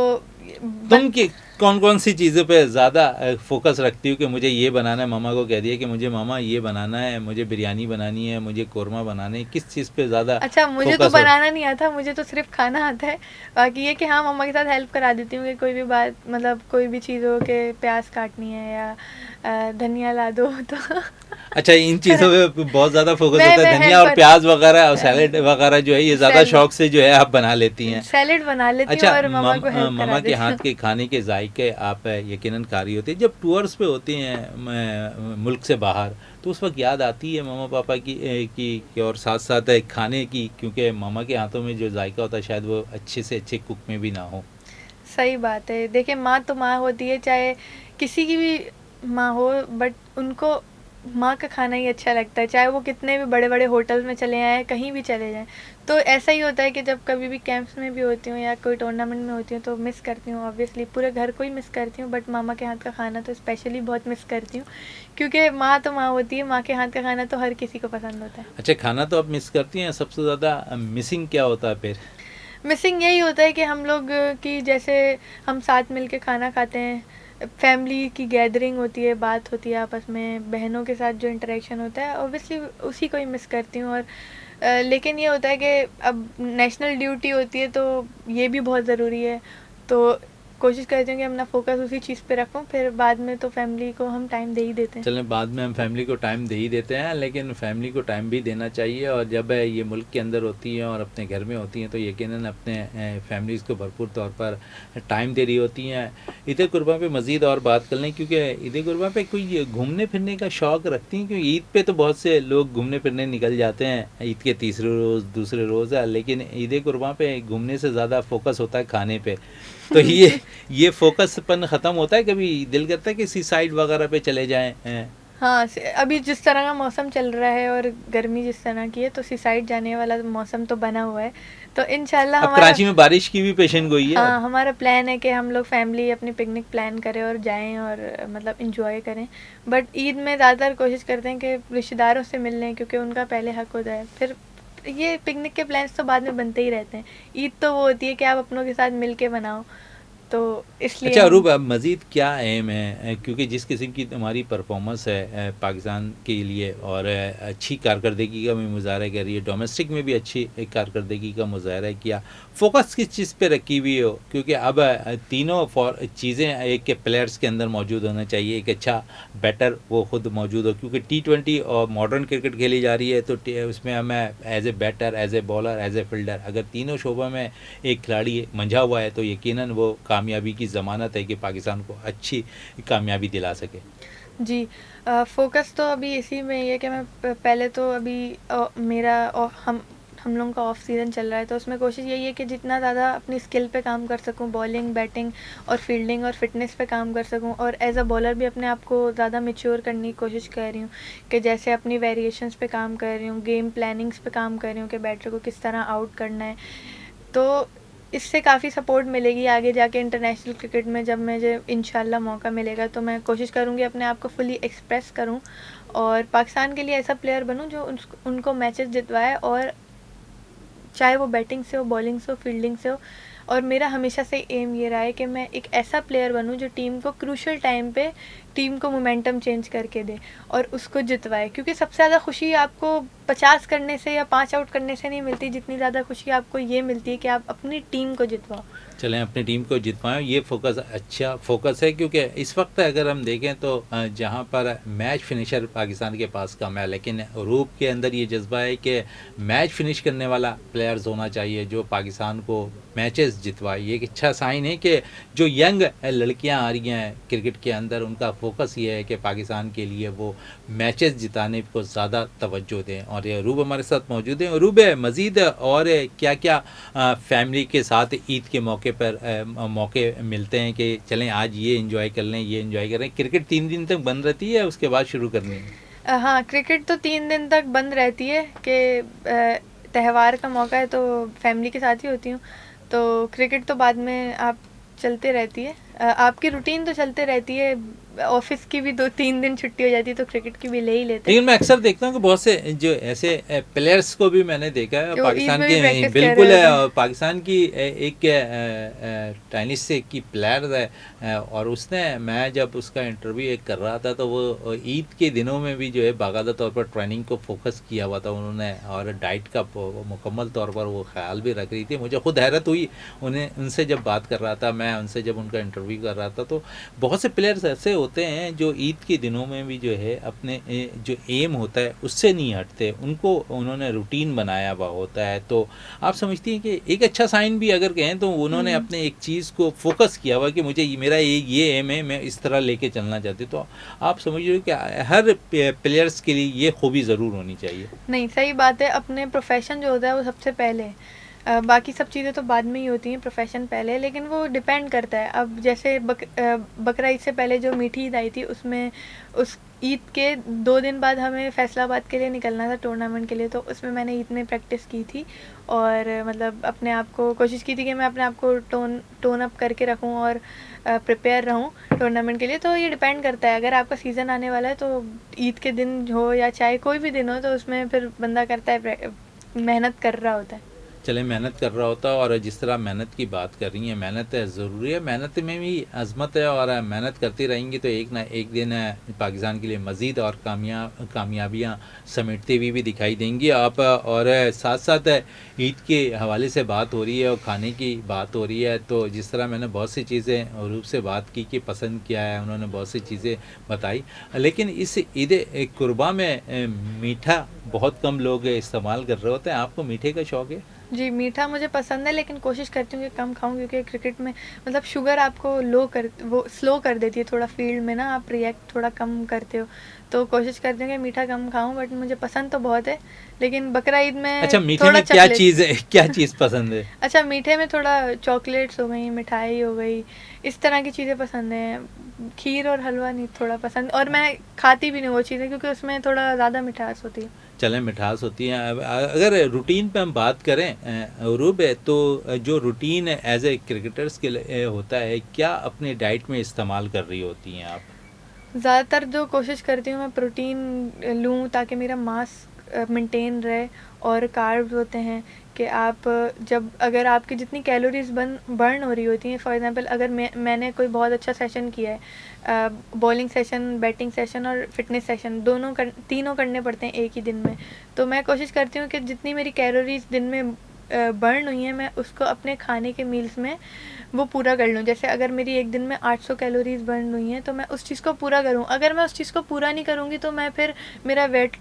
तुम बन कि कौन कौन सी चीज़ों पे ज़्यादा फोकस रखती हूँ कि मुझे ये बनाना है, मामा को कह दिया कि मुझे मामा ये बनाना है, मुझे बिरयानी बनानी है, मुझे कोरमा बनाने है, किस चीज़ पे ज़्यादा अच्छा, मुझे तो फोकस हो? बनाना नहीं आता, मुझे तो सिर्फ खाना आता है। बाकी ये कि हाँ, मम्मा के साथ हेल्प करा देती हूँ कि कोई भी बात, मतलब कोई भी चीज़ हो कि प्याज काटनी है या धनिया ला दो तो अच्छा, इन चीज़ों पे बहुत ज़्यादा फोकस होता है, मैं धनिया और हेल्पर प्याज वगैरह और सैलेड वगैरह जो है ये ज़्यादा सैल शौक से जो है आप बना लेती हैं। सैलेड बना लेती हूँ अच्छा, और मम्मा को हेल्प मामा करा के देती हाथ हूँ। के खाने के जायके आप यकीनन कारी होती है। जब टूर्स पे होती हैं मुल्क से बाहर, तो उस वक्त याद आती है मामा पापा की और साथ साथ खाने की, क्योंकि मामा के हाथों में जो जायका होता है शायद वो अच्छे से अच्छे कुक में भी ना हो। सही बात है। देखिए, माँ तो माँ होती है, चाहे किसी की भी माँ हो, बट उनको माँ का खाना ही अच्छा लगता है, चाहे वो कितने भी बड़े बड़े होटल में चले आएँ, कहीं भी चले जाएँ। तो ऐसा ही होता है कि जब कभी भी कैंप्स में भी होती हूँ या कोई टूर्नामेंट में होती हूँ तो मिस करती हूँ, ऑब्वियसली पूरे घर को ही मिस करती हूँ, बट मामा के हाथ का खाना तो स्पेशली बहुत मिस करती हूँ, क्योंकि माँ तो माँ होती है, माँ के हाथ का खाना तो हर किसी को पसंद होता है। अच्छा, खाना तो आप मिस करती हैं, सबसे ज़्यादा मिसिंग क्या होता है फिर? मिसिंग यही होता है कि हम लोग की जैसे हम साथ मिलके खाना खाते हैं, फैमिली की गैदरिंग होती है, बात होती है आपस में, बहनों के साथ जो इंटरेक्शन होता है, ऑब्वियसली उसी को ही मिस करती हूँ। और लेकिन ये होता है कि अब नेशनल ड्यूटी होती है तो ये भी बहुत ज़रूरी है, तो कोशिश करती हूँ कि अपना फोकस उसी चीज़ पे रखूँ, फिर बाद में तो फैमिली को हम टाइम दे ही देते हैं। चलें, बाद में हम फैमिली को टाइम दे ही देते हैं, लेकिन फैमिली को टाइम भी देना चाहिए, और जब ये मुल्क के अंदर होती हैं और अपने घर में होती हैं तो यकीनन अपने फैमिलीज़ को भरपूर तौर पर टाइम दे रही होती हैं। ईद कुर्बान पे मज़ीद और बात कर लें, क्योंकि ईद कुर्बान पे कोई घूमने फिरने का शौक़ रखती हैं? क्योंकि ईद पे तो बहुत से लोग घूमने फिरने निकल जाते हैं ईद के तीसरे रोज़, दूसरे रोज़, लेकिन ईद कुर्बान पे घूमने से ज़्यादा फोकस होता है खाने पे। तो ये फोकसपन ख़त्म होता है, कभी दिल करता है कि सी साइड वगैरह पे चले जाएँ? हाँ, अभी जिस तरह का मौसम चल रहा है और गर्मी जिस तरह की है, तो सी साइड जाने वाला मौसम तो बना हुआ है, तो इंशाल्लाह अब हमारा, कराची में बारिश की भी पेशन गोई है अब। हाँ, हमारा प्लान है कि हम लोग फैमिली अपनी पिकनिक प्लान करें और जाएं और मतलब इंजॉय करें। बट ईद में ज़्यादातर कोशिश करते हैं कि रिश्तेदारों से मिल लें, क्योंकि उनका पहले हक होता है, फिर ये पिकनिक के प्लान्स तो बाद में बनते ही रहते हैं। ईद तो वो होती है कि आप अपनों के साथ मिल के बनाओ, तो इसलिए अच्छा हम। अरूब, अब मज़ीद क्या एम है, क्योंकि जिस किस्म की तुम्हारी परफॉर्मेंस है पाकिस्तान के लिए, और अच्छी कारकर्दगी का भी मुजाहरा कर रही है, डोमेस्टिक में भी अच्छी एक कारकर्दगी का मुजाहरा किया, फोकस किस चीज़ पे रखी हुई हो? क्योंकि अब तीनों चीज़ें एक के प्लेयर्स के अंदर मौजूद होना चाहिए, एक अच्छा बैटर वो खुद मौजूद हो, क्योंकि T20 और मॉडर्न क्रिकेट खेली जा रही है, तो उसमें हमें as a batter, as a bowler, as a fielder, अगर तीनों शोबों में एक खिलाड़ी मंझा हुआ है तो यकीनन वो कामयाबी की ज़मानत है कि पाकिस्तान को अच्छी कामयाबी दिला सके। जी, फ़ोकस तो अभी इसी में ही है कि मैं पहले तो अभी मेरा हम लोगों का ऑफ सीज़न चल रहा है, तो उसमें कोशिश यही है कि जितना ज़्यादा अपनी स्किल पे काम कर सकूं, बॉलिंग, बैटिंग और फील्डिंग और फिटनेस पे काम कर सकूं, और एज अ बॉलर भी अपने आप को ज़्यादा मैच्योर करने की कोशिश कर रही हूँ, कि जैसे अपनी वेरिएशंस पे काम कर रही हूँ, गेम प्लानिंग्स पे काम कर रही हूँ कि बैटर को किस तरह आउट करना है। तो इससे काफ़ी सपोर्ट मिलेगी आगे जाके इंटरनेशनल क्रिकेट में, जब मुझे इंशाल्लाह मौका मिलेगा तो मैं कोशिश करूँगी अपने आप को फुली एक्सप्रेस करूँ और पाकिस्तान के लिए ऐसा प्लेयर बनूँ जो उनको मैचेस जितवाए, और चाहे वो बैटिंग से हो, बॉलिंग से हो, फील्डिंग से हो। और मेरा हमेशा से एम ये रहा है कि मैं एक ऐसा प्लेयर बनूं जो टीम को क्रूशल टाइम पे टीम को मोमेंटम चेंज करके दे और उसको जितवाए, क्योंकि सबसे ज़्यादा खुशी आपको 50 करने से या 5 आउट करने से नहीं मिलती, जितनी ज़्यादा खुशी आपको ये मिलती है कि आप अपनी टीम को जितवाओ। चलें, अपनी टीम को जितवाएं, ये फोकस अच्छा फोकस है, क्योंकि इस वक्त अगर हम देखें तो जहां पर मैच फिनिशर पाकिस्तान के पास कम है, लेकिन यूरोप के अंदर ये जज्बा है कि मैच फिनिश करने वाला प्लेयर्स होना चाहिए जो पाकिस्तान को मैचेस जितवाए। ये एक अच्छा साइन है कि जो यंग लड़कियां आ रही हैं क्रिकेट के अंदर, उनका फोकस ये है कि पाकिस्तान के लिए वो मैचेस जिताने को ज़्यादा तवज्जो दें। और ये रूब हमारे साथ मौजूद हैं। रूब, मज़ीद और क्या क्या फैमिली के साथ ईद के मौके पर मौके मिलते हैं कि चलें आज ये एंजॉय कर लें, ये एंजॉय करें? क्रिकेट 3 दिन तक बंद रहती है, उसके बाद शुरू करनी है? हाँ, क्रिकेट तो 3 दिन तक बंद रहती है कि त्यौहार का मौका है तो फैमिली के साथ ही होती हूँ, तो क्रिकेट तो बाद में आप चलते रहती है। आपकी रूटीन तो चलते रहती है, ऑफिस की भी 2-3 दिन छुट्टी हो जाती है तो क्रिकेट की भी ले ही लेते हैं। लेकिन मैं अक्सर देखता हूँ कि बहुत से जो ऐसे प्लेयर्स को भी मैंने देखा है वो ईद पाकिस्तान में के, भी प्रैक्टिस कर बिल्कुल रहे है, होते और हैं। पाकिस्तान की एक टेनिस से की प्लेयर है, और उसने, मैं जब उसका इंटरव्यू एक कर रहा था तो वो ईद के दिनों में भी जो है बाकायदा तौर पर ट्रेनिंग को फोकस किया हुआ था उन्होंने, और डाइट का मुकम्मल तौर पर वो ख्याल भी रख रही थी। मुझे खुद हैरत हुई उन्हें, उनसे जब बात कर रहा था मैं, उनसे जब उनका इंटरव्यू कर रहा था, तो बहुत से प्लेयर्स ऐसे होते हैं जो ईद के दिनों में भी जो है अपने जो एम होता है उससे नहीं हटते, उनको उन्होंने रूटीन बनाया हुआ होता है। तो आप समझती हैं कि एक अच्छा साइन भी अगर कहें तो उन्होंने हम्म। अपने एक चीज़ को फोकस किया हुआ कि मुझे मेरा ये एम है, मैं इस तरह लेके चलना चाहती हूँ। तो आप समझ रहे हो कि हर प्लेयर्स के लिए ये खूबी ज़रूर होनी चाहिए। नहीं, सही बात है, अपने प्रोफेशन जो होता है वो सबसे पहले है। बाकी सब चीज़ें तो बाद में ही होती हैं, प्रोफेशन पहले है, लेकिन वो डिपेंड करता है। अब जैसे बकरा ईद से पहले जो मीठी ईद आई थी उसमें, उस ईद के 2 दिन बाद हमें फैसलाबाद के लिए निकलना था टूर्नामेंट के लिए, तो उसमें मैंने ईद में प्रैक्टिस की थी और मतलब अपने आप को कोशिश की थी कि मैं अपने आप को टोन अप करके रखूं और प्रिपेयर रहूं टूर्नामेंट के लिए। तो ये डिपेंड करता है, अगर आपका सीज़न आने वाला है तो ईद के दिन हो या चाहे कोई भी दिन हो तो उसमें फिर बंदा करता है, मेहनत कर रहा होता है। चले मेहनत कर रहा होता है, और जिस तरह मेहनत की बात कर रही हैं, मेहनत ज़रूरी है, मेहनत में भी अज़मत है, और मेहनत करती रहेंगी तो एक ना एक दिन पाकिस्तान के लिए मज़ीद और कामयाबियाँ समेटती हुई भी दिखाई देंगी आप। और साथ साथ ईद के हवाले से बात हो रही है और खाने की बात हो रही है, तो जिस तरह मैंने बहुत सी चीज़ें रूप से बात की कि पसंद किया है, उन्होंने बहुत सी चीज़ें बताई, लेकिन इस ईद कुर्बा में मीठा बहुत कम लोग इस्तेमाल कर रहे होते हैं। आपको मीठे का शौक़ है? जी, मीठा मुझे पसंद है लेकिन कोशिश करती हूँ कि कम खाऊँ, क्योंकि क्रिकेट में मतलब शुगर आपको वो स्लो कर देती है थोड़ा, फील्ड में ना आप रिएक्ट थोड़ा कम करते हो, तो कोशिश करती हूँ कि मीठा कम खाऊँ, बट मुझे पसंद तो बहुत है। लेकिन बकरा ईद अच्छा, में मीठे थोड़ा में क्या चॉकलेट। चीज़ है, क्या चीज़ पसंद है? अच्छा, मीठे में थोड़ा चॉकलेट्स हो गई, मिठाई हो गई, इस तरह की चीज़ें पसंद हैं। खीर और हलवा नहीं थोड़ा पसंद, और मैं खाती भी नहीं वो चीज़ें क्योंकि उसमें थोड़ा ज़्यादा मिठास होती है। चलें, मिठास होती है। अब अगर रूटीन पे हम बात करें अरूब, तो जो रूटीन एज ए क्रिकेटर्स के लिए होता है, क्या अपनी डाइट में इस्तेमाल कर रही होती हैं आप? ज़्यादातर जो कोशिश करती हूँ मैं प्रोटीन लूँ ताकि मेरा मास मेंटेन रहे, और कार्ब्स होते हैं कि आप जब अगर आपकी जितनी कैलोरीज बर्न हो रही होती हैं, फॉर एग्जांपल अगर मैंने कोई बहुत अच्छा सेशन किया है, बॉलिंग सेशन, बैटिंग सेशन और फिटनेस सेशन तीनों करने पड़ते हैं एक ही दिन में, तो मैं कोशिश करती हूँ कि जितनी मेरी कैलोरीज दिन में बर्न हुई हैं मैं उसको अपने खाने के मील्स में वो पूरा कर लूँ। जैसे अगर मेरी एक दिन में 800 कैलोरीज बर्न हुई हैं तो मैं उस चीज़ को पूरा करूँ। अगर मैं उस चीज़ को पूरा नहीं करूँगी तो मैं फिर मेरा वेट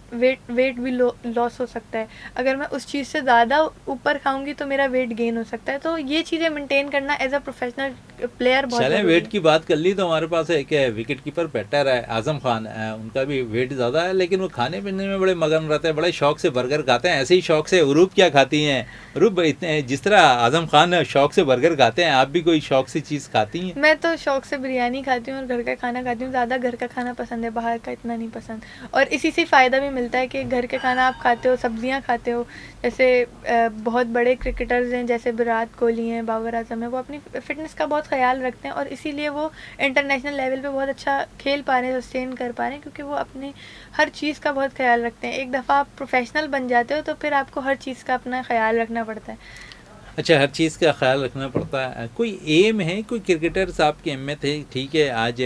भी लॉस हो सकता है। अगर मैं उस चीज़ से ज़्यादा ऊपर खाऊँगी तो मेरा वेट गेन हो सकता है। तो ये चीज़ें मेंटेन करना एज अ प्रोफेशनल प्लेयर बहुत चलें, ज़रूरी वेट है। की बात कर ली तो हमारे पास एक विकेट कीपर बैटर है आज़म खान, उनका भी वेट ज़्यादा है, लेकिन वो खाने पीने में बड़े मगन रहते हैं, बड़े शौक से बर्गर खाते हैं। ऐसे ही शौक से उरूब क्या खाती हैं? उरूब, इतने जिस तरह आज़म खान शौक से बर्गर खाते हैं, आप भी कोई शौक से चीज़ खाती हैं? मैं तो शौक से बिरयानी खाती हूँ और घर का खाना खाती हूँ। ज़्यादा घर का खाना पसंद है, बाहर का इतना नहीं पसंद। और इसी से फ़ायदा भी मिलता है कि घर का खाना आप खाते हो, सब्जियाँ खाते हो। जैसे बहुत बड़े क्रिकेटर्स हैं जैसे विराट कोहली हैं, बाबर आजम है, वो अपनी फ़िटनेस का बहुत ख्याल रखते हैं और इसीलिए वो इंटरनेशनल लेवल पे बहुत अच्छा खेल पा रहे हैं, सस्टेन कर पा रहे हैं, क्योंकि वो अपनी हर चीज़ का बहुत ख्याल रखते हैं। एक दफ़ा आप प्रोफेशनल बन जाते हो तो फिर आपको हर चीज़ का अपना ख्याल रखना पड़ता है। अच्छा, हर चीज़ का ख्याल रखना पड़ता है। कोई एम है, कोई क्रिकेटर्स आपके एम में थे? ठीक है, आज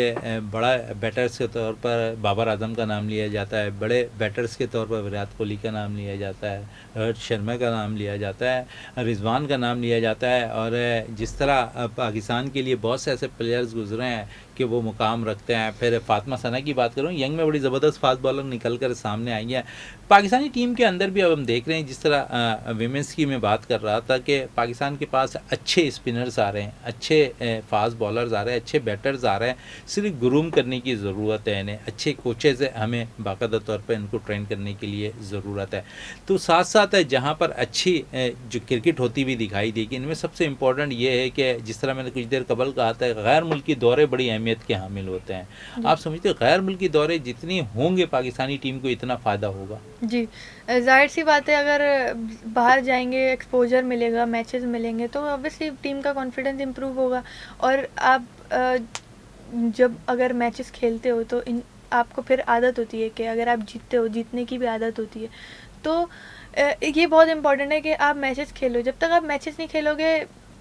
बड़ा बैटर्स के तौर पर बाबर आजम का नाम लिया जाता है, बड़े बैटर्स के तौर पर विराट कोहली का नाम लिया जाता है, रोहित शर्मा का नाम लिया जाता है, रिजवान का नाम लिया जाता है, और जिस तरह पाकिस्तान के लिए बहुत से ऐसे प्लेयर्स गुजरे हैं कि वो मुकाम रखते हैं। फिर फातिमा सना की बात करूँ, यंग में बड़ी ज़बरदस्त फास्ट बॉलर निकल कर सामने आई है। पाकिस्तानी टीम के अंदर भी अब हम देख रहे हैं, जिस तरह विमेंस की मैं बात कर रहा था कि पाकिस्तान के पास अच्छे स्पिनर्स आ रहे हैं, अच्छे फास्ट बॉलर्स आ रहे हैं, अच्छे बैटर्स आ रहे हैं। सिर्फ ग्रूम करने की ज़रूरत है इन्हें, अच्छे कोचेज़ हमें बाकायदा तौर पर इनको ट्रेन करने के लिए ज़रूरत है। तो साथ साथ जहाँ पर अच्छी जो क्रिकेट होती हुई दिखाई देगी, इनमें सबसे इम्पोर्टेंट ये है कि जिस तरह मैंने कुछ देर कबल कहा था, गैर मुल्की दौरे बड़ी अहमियत के हामिल होते हैं। जी। आप समझते हो गैर मुल्की दौरे जितनी होंगे पाकिस्तानी टीम को इतना फ़ायदा होगा? जी, ज़ाहिर सी बात है, अगर बाहर जाएँगे, एक्सपोज़र मिलेगा, मैचेस मिलेंगे तो ऑब्वियसली टीम का कॉन्फिडेंस इम्प्रूव होगा। और आप जब अगर मैचेस खेलते हो तो इन आपको फिर आदत होती है कि अगर आप जीतते हो, जीतने की भी आदत होती है। तो ये बहुत इम्पोर्टेंट है कि आप मैचेस खेलो। जब तक आप मैचेस नहीं खेलोगे,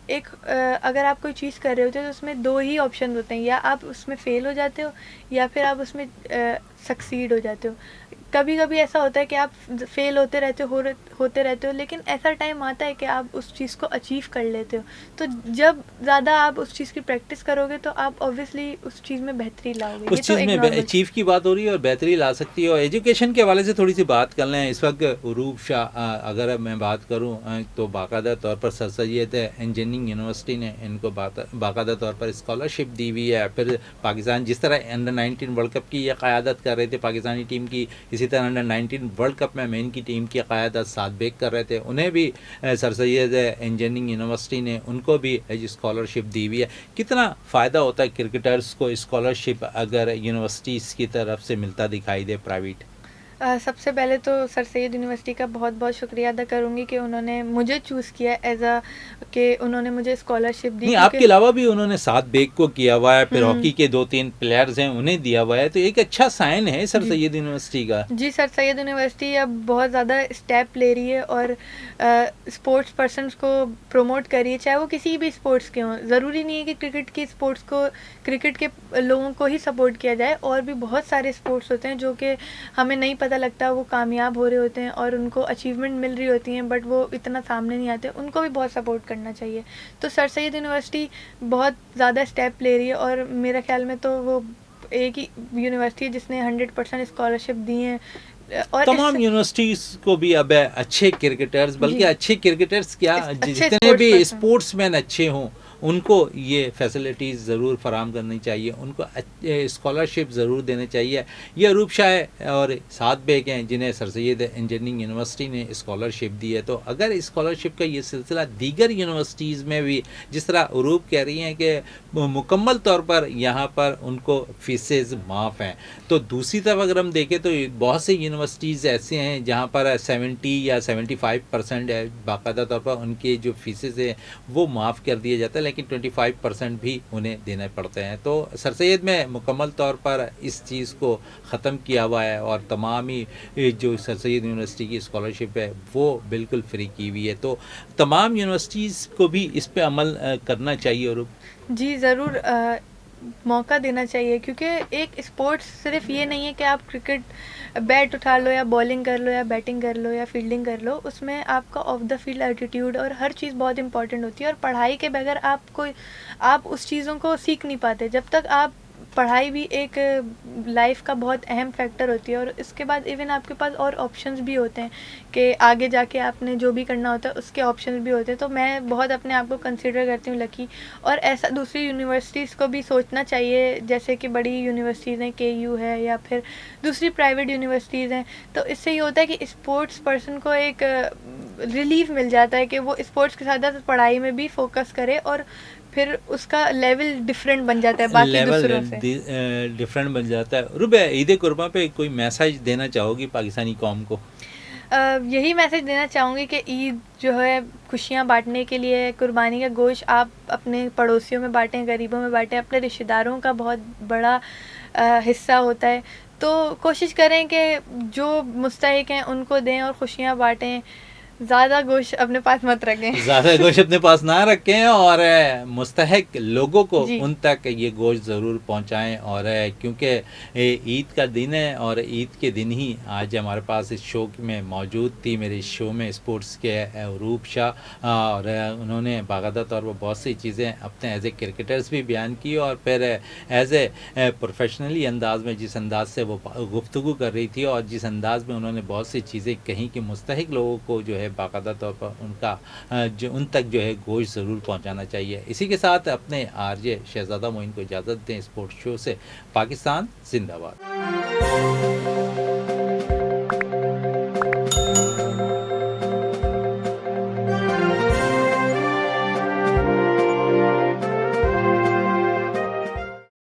अगर आप कोई चीज़ कर रहे होते हो तो उसमें 2 ही ऑप्शन होते हैं, या आप उसमें फ़ेल हो जाते हो या फिर आप उसमें सक्सीड हो जाते हो। कभी-कभी ऐसा होता है कि आप फ़ेल होते रहते हो, लेकिन ऐसा टाइम आता है कि आप उस चीज़ को अचीव कर लेते हो। तो जब ज़्यादा आप उस चीज़ की प्रैक्टिस करोगे तो आप ऑब्वियसली उस चीज़ में बेहतरी लाओगे। उस ये तो चीज़ एक में नॉर्मल अचीव की बात हो रही है और बेहतरी ला सकती है। और एजुकेशन के हवाले से थोड़ी सी बात कर लें। इस वक्त उरूब शाह, अगर मैं बात करूं, तो बाकायदा तौर पर सर सैयद इंजीनियरिंग यूनिवर्सिटी ने इनको बाकायदा तौर पर स्कॉलरशिप दी हुई है। फिर पाकिस्तान जिस तरह अंडर-19 वर्ल्ड कप की ये क़यादत कर रहे थे पाकिस्तानी टीम की, इसी तरह अंडर-19 वर्ल्ड कप में मेन की टीम की क़यादत साद बेग कर रहे थे। उन्हें भी सर सैयद इंजीनियरिंग यूनिवर्सिटी ने उनको भी स्कॉलरशिप दी हुई है। कितना फ़ायदा होता है क्रिकेटर्स को स्कॉलरशिप अगर यूनिवर्सिटीज़ की तरफ से मिलता दिखाई दे प्राइवेट? सबसे पहले तो सर सैयद यूनिवर्सिटी का बहुत-बहुत शुक्रिया अदा करूँगी कि उन्होंने मुझे चूज़ किया कि उन्होंने मुझे स्कॉलरशिप दी, नहीं, क्योंकि आपके अलावा भी उन्होंने साद बेग को किया हुआ है, फिर हॉकी हुँ। के 2-3 प्लेयर्स हैं उन्हें दिया हुआ है, तो एक अच्छा साइन है सर जी। सैयद यूनिवर्सिटी का। जी, सर सैयद यूनिवर्सिटी अब बहुत ज़्यादा स्टेप ले रही है और स्पोर्ट्स पर्सन्स को प्रमोट कर रही है, चाहे वो किसी भी स्पोर्ट्स के हों। ज़रूरी नहीं है कि क्रिकेट के लोगों को ही सपोर्ट किया जाए, और भी बहुत सारे स्पोर्ट्स होते हैं जो कि हमें नहीं पता लगता, वो कामयाब हो रहे होते हैं और उनको अचीवमेंट मिल रही होती हैं, बट वो इतना सामने नहीं आते, उनको भी बहुत सपोर्ट करना चाहिए। तो सर सैयद यूनिवर्सिटी बहुत ज़्यादा स्टेप ले रही है, और मेरे ख़्याल में तो वो एक ही यूनिवर्सिटी है जिसने 100% स्कॉलरशिप दी हैं। और तमाम इस यूनिवर्सिटीज़ को भी अब अच्छे क्रिकेटर्स, बल्कि जी, अच्छे क्रिकेटर्स क्या, अच्छे जितने स्पोर्ट्स भी पर्सन। स्पोर्ट्समैन अच्छे हों, उनको ये फैसिलिटीज़ ज़रूर फराहम करनी चाहिए, उनको स्कॉलरशिप ज़रूर देने चाहिए। ये अरूब शाह और साद बेग हैं जिन्हें सर सैयद इंजीनियरिंग यूनिवर्सिटी ने स्कॉलरशिप दी है। तो अगर स्कॉलरशिप का ये सिलसिला दीगर यूनिवर्सिटीज़ में भी, जिस तरह अरूब कह रही हैं कि मुकम्मल तौर पर यहाँ पर उनको फ़ीसेज़ माफ़ हैं, तो दूसरी तरफ अगर हम देखें तो बहुत से यूनिवर्सिटीज़ ऐसे हैं जहाँ पर 70 या 75% है, बाकायदा तौर पर उनकी जो फ़ीसेज़ हैं वो माफ़ कर दिया जाता है, लेकिन 25% भी उन्हें देने पड़ते हैं। तो सर सैयद में मुकम्मल तौर पर इस चीज़ को ख़त्म किया हुआ है और तमाम ही जो सर सैयद यूनिवर्सिटी की स्कॉलरशिप है वो बिल्कुल फ्री की हुई है। तो तमाम यूनिवर्सिटीज़ को भी इस पे अमल करना चाहिए। और जी, ज़रूर मौका देना चाहिए, क्योंकि एक स्पोर्ट्स सिर्फ़ ये नहीं है कि आप क्रिकेट बैट उठा लो या बॉलिंग कर लो या बैटिंग कर लो या फील्डिंग कर लो। उसमें आपका ऑफ द फील्ड एटीट्यूड और हर चीज़ बहुत इंपॉर्टेंट होती है, और पढ़ाई के बगैर आप उस चीज़ों को सीख नहीं पाते। जब तक आप पढ़ाई भी एक लाइफ का बहुत अहम फैक्टर होती है, और इसके बाद इवन आपके पास और ऑप्शंस भी होते हैं कि आगे जाके आपने जो भी करना होता है उसके ऑप्शंस भी होते हैं। तो मैं बहुत अपने आप को कंसिडर करती हूँ लकी, और ऐसा दूसरी यूनिवर्सिटीज़ को भी सोचना चाहिए, जैसे कि बड़ी यूनिवर्सिटीज़ हैं, केयू है या फिर दूसरी प्राइवेट यूनिवर्सिटीज़ हैं। तो इससे ये होता है कि स्पोर्ट्स पर्सन को एक रिलीफ मिल जाता है कि वो स्पोर्ट्स के साथ साथ पढ़ाई में भी फोकस करे, और फिर उसका लेवल डिफरेंट बन जाता है बाकी लेवल दूसरों से। डिफरेंट बन जाता है। रुबे, ईद कुर्बान पे कोई मैसेज देना चाहोगी पाकिस्तानी कौम को? यही मैसेज देना चाहूँगी कि ईद जो है खुशियाँ बांटने के लिए, कुर्बानी का गोश्त आप अपने पड़ोसियों में बांटें, गरीबों में बांटें, अपने रिश्तेदारों का बहुत बड़ा हिस्सा होता है। तो कोशिश करें कि जो मुस्तहिक हैं उनको दें और खुशियाँ बांटें। ज़्यादा गोश्त अपने पास मत रखें। ज़्यादा गोश्त अपने पास ना रखें और मुस्तहिक लोगों को जी। उन तक ये गोश्त ज़रूर पहुंचाएं। और क्योंकि ईद का दिन है और ईद के दिन ही आज हमारे पास इस शो में मौजूद थी, मेरे इस शो में स्पोर्ट्स के अरूब शाह, और उन्होंने बाकायदा तौर पर बहुत सी चीज़ें अपने एज ए क्रिकेटर्स भी बयान की, और फिर एज ए प्रोफेशनली अंदाज में जिस अंदाज से वो गुफ्तगू कर रही थी और जिस अंदाज में उन्होंने बहुत सी चीज़ें कहीं कि मुस्तहिक लोगों को जो है बाकायदा तौर पर उनका जो उन तक जो है गोश्त ज़रूर पहुंचाना चाहिए। इसी के साथ अपने आरजे शहजादा मोइन को इजाज़त दें। स्पोर्ट्स शो से पाकिस्तान जिंदाबाद।